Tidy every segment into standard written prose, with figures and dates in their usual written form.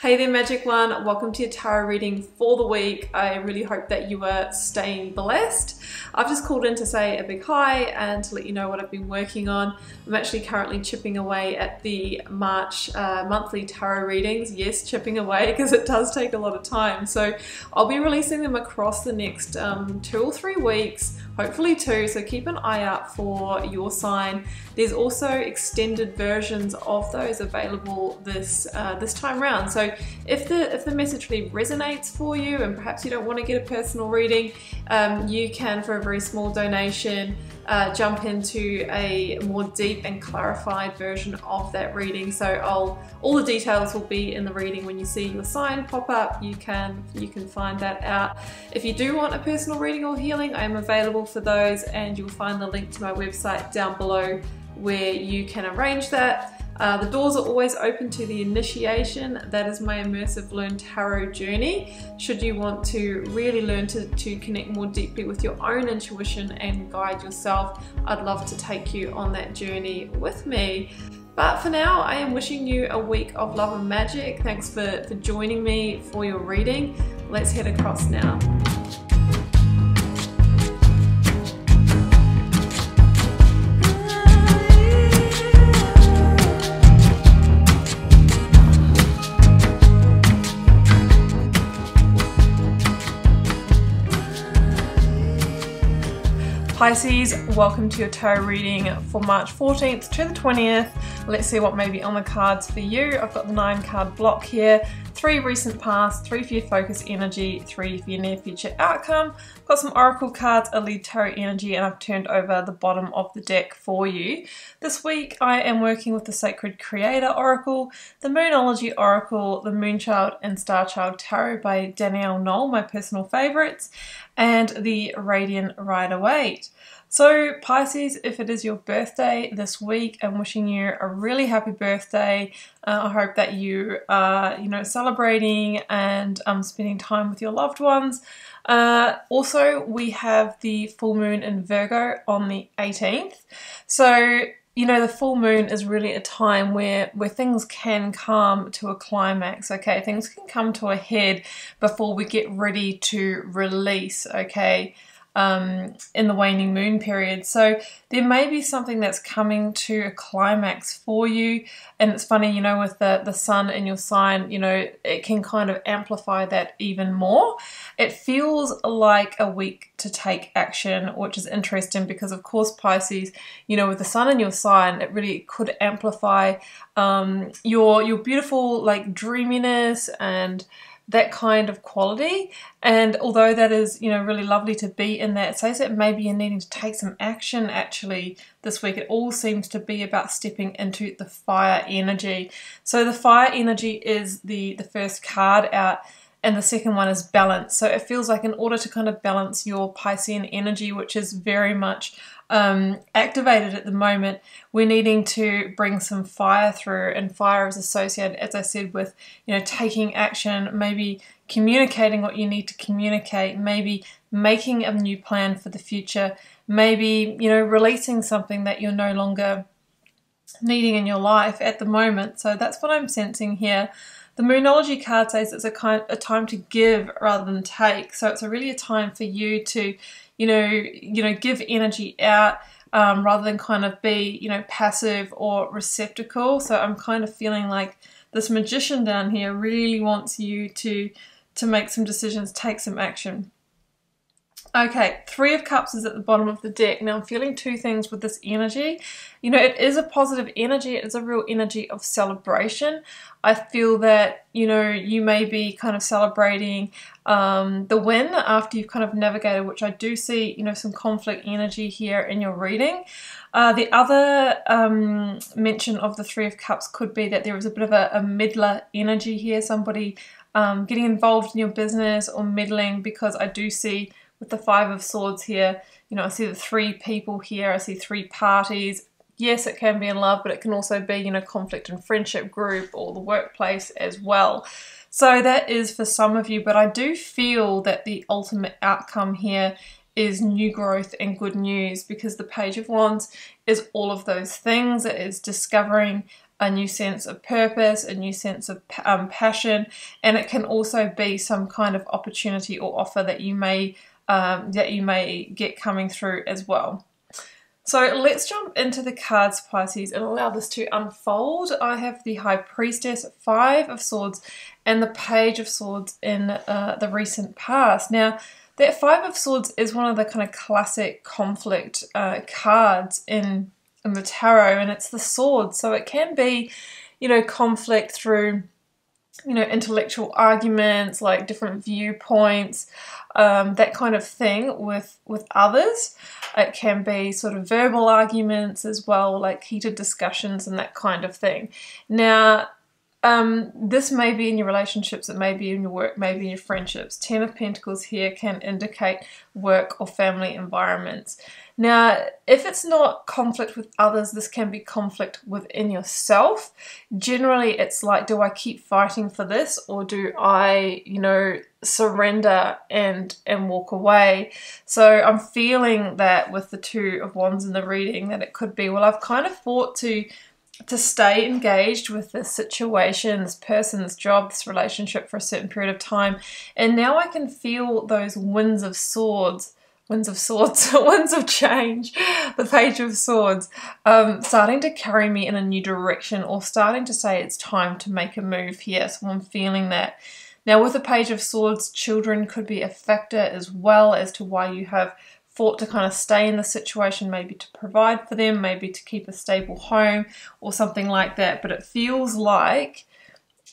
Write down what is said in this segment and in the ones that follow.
Hey there, Magic One. Welcome to your tarot reading for the week. I really hope that you are staying blessed. I've just called in to say a big hi and to let you know what I've been working on. I'm actually currently chipping away at the March monthly tarot readings. Yes, chipping away because it does take a lot of time. So I'll be releasing them across the next 2 or 3 weeks, hopefully 2. So keep an eye out for your sign. There's also extended versions of those available this time around. So if the message really resonates for you and perhaps you don't want to get a personal reading, you can, for a very small donation, jump into a more deep and clarified version of that reading. So all the details will be in the reading. When you see your sign pop up, you can find that out. If you do want a personal reading or healing, I am available for those, and you'll find the link to my website down below where you can arrange that. The doors are always open to the initiation. That is my immersive Learn Tarot journey. Should you want to really learn to connect more deeply with your own intuition and guide yourself, I'd love to take you on that journey with me. But for now, I am wishing you a week of love and magic. Thanks for joining me for your reading. Let's head across now. Pisces, welcome to your tarot reading for March 14th to the 20th. Let's see what may be on the cards for you. I've got the 9 card block here. 3 recent past, 3 for your focus energy, 3 for your near future outcome. I've got some oracle cards, a lead tarot energy, and I've turned over the bottom of the deck for you. This week I am working with the Sacred Creator Oracle, the Moonology Oracle, the Moonchild and Starchild Tarot by Danielle Knoll, my personal favourites, and the Radiant Rider-Waite. So Pisces, if it is your birthday this week, I'm wishing you a really happy birthday. I hope that you are, celebrating and spending time with your loved ones. Also, we have the full moon in Virgo on the 18th. So, the full moon is really a time where things can come to a climax, okay? Things can come to a head before we get ready to release, okay? In the waning moon period. So there may be something that's coming to a climax for you, and it's funny, with the sun in your sign, it can kind of amplify that even more. It feels like a week to take action, which is interesting because, of course, Pisces, with the sun in your sign, it really could amplify your beautiful dreaminess and that kind of quality. And although that is, really lovely to be in that space, it maybe you're needing to take some action actually this week. It all seems to be about stepping into the fire energy. So the fire energy is the first card out, and the second one is balance. So it feels like in order to kind of balance your Piscean energy, which is very much activated at the moment, we're needing to bring some fire through, and fire is associated, as I said, with taking action, maybe communicating what you need to communicate, maybe making a new plan for the future, maybe releasing something that you're no longer needing in your life at the moment. So that's what I'm sensing here. The Moonology card says it's a time to give rather than take. So it's really a time for you to give energy out rather than kind of be, passive or receptacle. So I'm kind of feeling like this Magician down here really wants you to make some decisions, take some action. Okay, 3 of Cups is at the bottom of the deck. Now I'm feeling 2 things with this energy. It is a positive energy. It is a real energy of celebration. I feel that, you may be kind of celebrating the win after you've kind of navigated, which I do see, some conflict energy here in your reading. The other mention of the 3 of Cups could be that there is a bit of a meddler energy here, somebody getting involved in your business or meddling, because I do see with the 5 of Swords here, I see the 3 people here, I see 3 parties. Yes, it can be in love, but it can also be, conflict in friendship group or the workplace as well. So that is for some of you, but I do feel that the ultimate outcome here is new growth and good news, because the Page of Wands is all of those things. It is discovering a new sense of purpose, a new sense of passion, and it can also be some kind of opportunity or offer that you may get coming through as well. So let's jump into the cards, Pisces, and allow this to unfold. I have the High Priestess, Five of Swords, and the Page of Swords in the recent past. Now, that Five of Swords is one of the kind of classic conflict cards in the tarot, and it's the swords. So it can be, conflict through, intellectual arguments, like different viewpoints, that kind of thing with others. It can be sort of verbal arguments as well, like heated discussions and that kind of thing. Now, this may be in your relationships, it may be in your work, maybe in your friendships. Ten of Pentacles here can indicate work or family environments. Now, if it's not conflict with others, this can be conflict within yourself. Generally, it's like, do I keep fighting for this, or do I, surrender and walk away? So I'm feeling that with the Two of Wands in the reading, that it could be, well, I've kind of fought to stay engaged with this situation, this person, this job, this relationship for a certain period of time, and now I can feel those winds of change, the Page of Swords, starting to carry me in a new direction, or starting to say it's time to make a move here. So I'm feeling that. Now, with the Page of Swords, children could be a factor as well as to why you have fought to kind of stay in the situation, maybe to provide for them, maybe to keep a stable home or something like that. But it feels like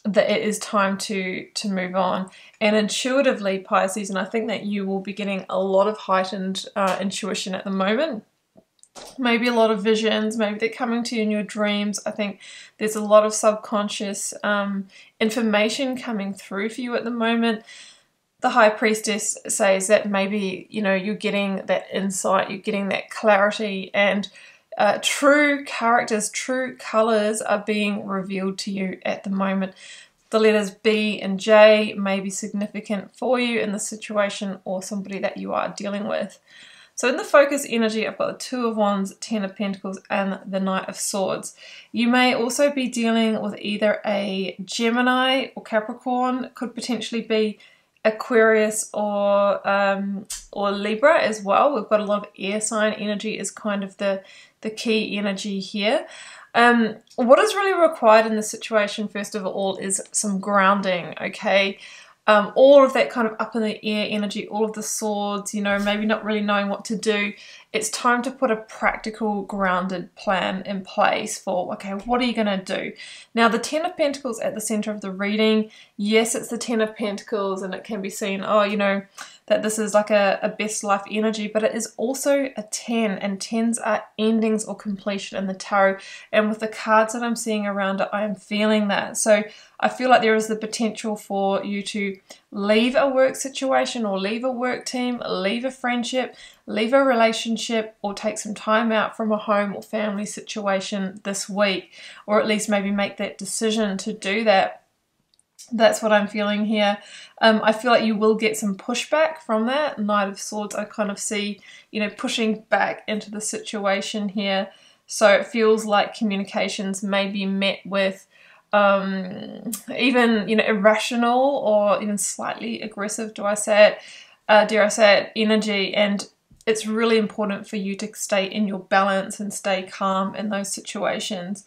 that it is time to move on. And intuitively, Pisces, and I think that you will be getting a lot of heightened intuition at the moment. Maybe a lot of visions, maybe they're coming to you in your dreams. I think there's a lot of subconscious information coming through for you at the moment. The High Priestess says that maybe, you're getting that insight, you're getting that clarity, and true characters, true colors are being revealed to you at the moment. The letters B and J may be significant for you in the situation or somebody that you are dealing with. So in the focus energy, I've got the Two of Wands, Ten of Pentacles, and the Knight of Swords. You may also be dealing with either a Gemini or Capricorn, could potentially be Aquarius or Libra as well. We've got a lot of air sign energy is kind of the key energy here. What is really required in this situation, first of all, is some grounding, okay? All of that kind of up in the air energy, all of the swords, maybe not really knowing what to do. It's time to put a practical, grounded plan in place for, okay, what are you going to do? Now, the Ten of Pentacles at the center of the reading, yes, it's the Ten of Pentacles, and it can be seen, that this is like a best life energy, but it is also a 10, and 10s are endings or completion in the tarot. And with the cards that I'm seeing around it, I am feeling that. So I feel like there is the potential for you to leave a work situation, or leave a work team, leave a friendship, leave a relationship, or take some time out from a home or family situation this week, or at least maybe make that decision to do that. That's what I'm feeling here. I feel like you will get some pushback from that. Knight of Swords, I kind of see, pushing back into the situation here. So it feels like communications may be met with even, irrational or even slightly aggressive, dare I say it, energy. And it's really important for you to stay in your balance and stay calm in those situations.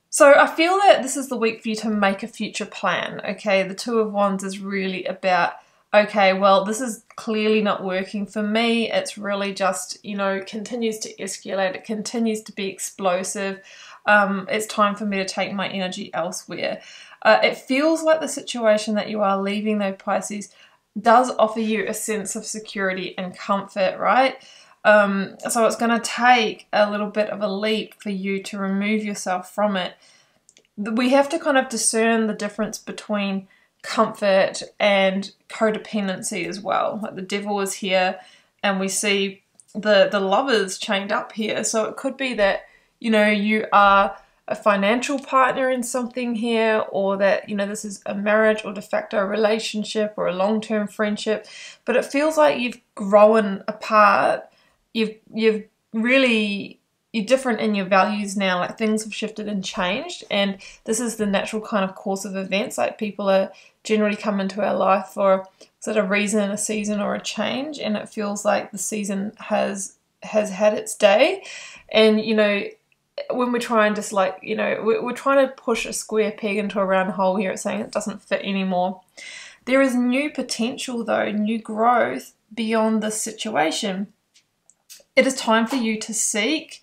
So I feel that this is the week for you to make a future plan, okay? The Two of Wands is really about, okay, well, this is clearly not working for me. It's really just, continues to escalate. It continues to be explosive. It's time for me to take my energy elsewhere. It feels like the situation that you are leaving, though, Pisces, does offer you a sense of security and comfort, right? So it's going to take a little bit of a leap for you to remove yourself from it. We have to kind of discern the difference between comfort and codependency as well. Like the Devil is here, and we see the Lovers chained up here. So it could be that, you are a financial partner in something here, or that, this is a marriage or de facto relationship or a long-term friendship. But it feels like you've grown apart. You've really you're different in your values now, like things have shifted and changed, and this is the natural kind of course of events. Like people are generally come into our life for sort of a reason, a season, or a change, and it feels like the season has had its day. And you know, when we try and just like, you know, we're trying to push a square peg into a round hole here, it's saying it doesn't fit anymore. There is new potential though, new growth beyond this situation. It is time for you to seek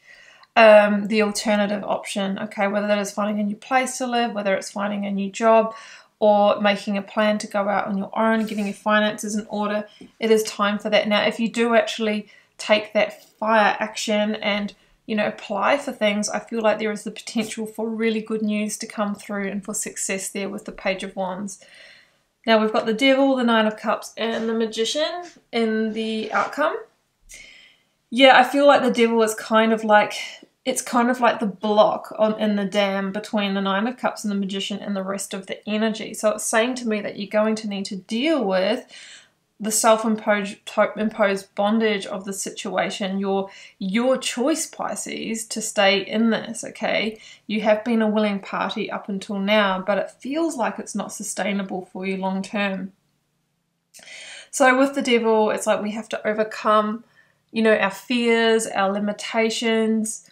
the alternative option, okay, whether that is finding a new place to live, whether it's finding a new job, or making a plan to go out on your own, getting your finances in order. It is time for that. Now, if you do actually take that fire action and, you know, apply for things, I feel like there is the potential for really good news to come through and for success there with the Page of Wands. Now we've got the Devil, the Nine of Cups, and the Magician in the outcome. Yeah, I feel like the Devil is kind of like, it's kind of like the block in the dam between the Nine of Cups and the Magician and the rest of the energy. So it's saying to me that you're going to need to deal with the self-imposed bondage of the situation, your choice, Pisces, to stay in this, okay? You have been a willing party up until now, but it feels like it's not sustainable for you long term. So with the Devil, it's like we have to overcome, you know, our fears, our limitations,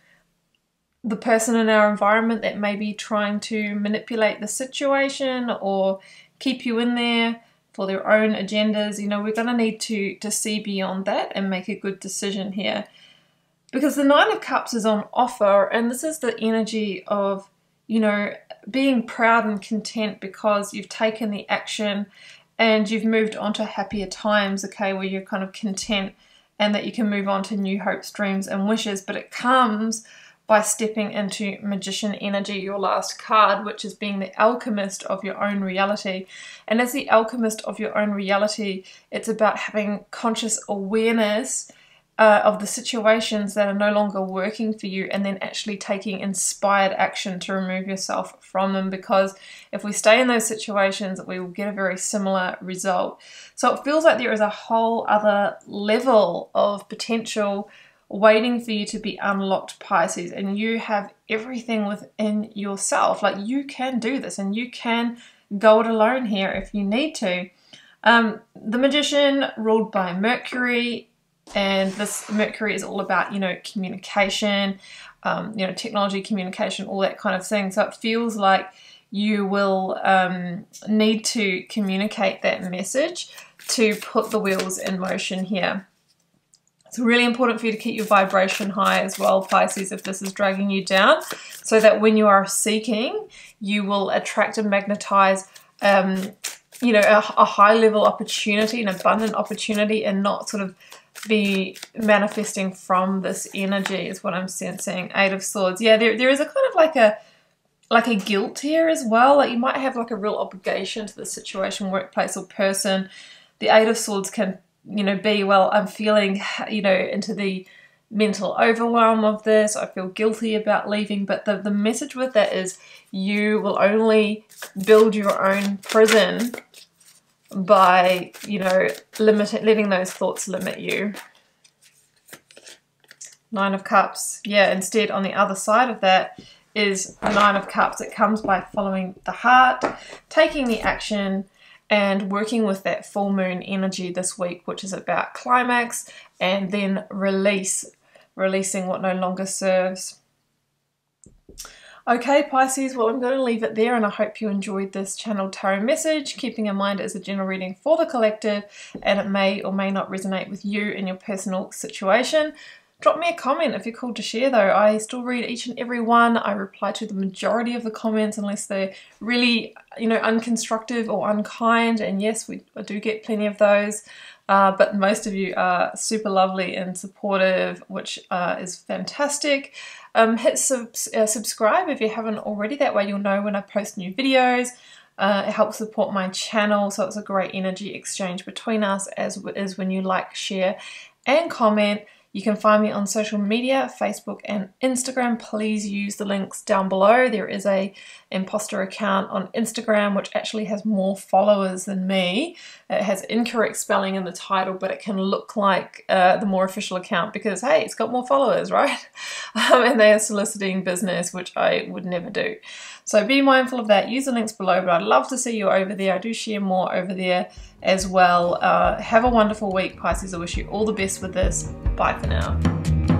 the person in our environment that may be trying to manipulate the situation or keep you in there for their own agendas. You know, we're going to need to see beyond that and make a good decision here, because the Nine of Cups is on offer, and this is the energy of, you know, being proud and content because you've taken the action and you've moved on to happier times, okay, where you're kind of content and that you can move on to new hopes, dreams, and wishes. But it comes by stepping into Magician energy, your last card, which is being the alchemist of your own reality. And as the alchemist of your own reality, it's about having conscious awareness of the situations that are no longer working for you, and then actually taking inspired action to remove yourself from them, because if we stay in those situations, we will get a very similar result. So it feels like there is a whole other level of potential waiting for you to be unlocked, Pisces, and you have everything within yourself. Like, you can do this, and you can go it alone here if you need to. The Magician ruled by Mercury, and this Mercury is all about, you know, communication, you know, technology, communication, all that kind of thing. So it feels like you will need to communicate that message to put the wheels in motion here. It's really important for you to keep your vibration high as well, Pisces, if this is dragging you down, so that when you are seeking, you will attract and magnetize, you know, a high level opportunity, an abundant opportunity, and not sort of be manifesting from this energy is what I'm sensing. Eight of Swords. Yeah, there is a kind of like a guilt here as well. Like, you might have like a real obligation to the situation, workplace, or person. The Eight of Swords can, you know, be, well, I'm feeling, you know, into the mental overwhelm of this. I feel guilty about leaving. But the message with that is you will only build your own prison by, you know, letting those thoughts limit you. Nine of Cups. Yeah, instead on the other side of that is Nine of Cups. It comes by following the heart, taking the action, and working with that full moon energy this week, which is about climax and then releasing what no longer serves. Okay, Pisces, well, I'm going to leave it there, and I hope you enjoyed this channel tarot message, keeping in mind it is a general reading for the collective, and it may or may not resonate with you in your personal situation. Drop me a comment if you're called to share, though. I still read each and every one. I reply to the majority of the comments unless they're really, you know, unconstructive or unkind, and yes, I do get plenty of those. But most of you are super lovely and supportive, which is fantastic. Hit subscribe if you haven't already. That way you'll know when I post new videos. It helps support my channel, so it's a great energy exchange between us, as is when you like, share, and comment. You can find me on social media, Facebook and Instagram. Please use the links down below. There is a imposter account on Instagram which actually has more followers than me. It has incorrect spelling in the title, but it can look like the more official account because, hey, it's got more followers, right? And they are soliciting business, which I would never do. So be mindful of that. Use the links below, but I'd love to see you over there. I do share more over there as well. Have a wonderful week, Pisces. I wish you all the best with this. Bye for now.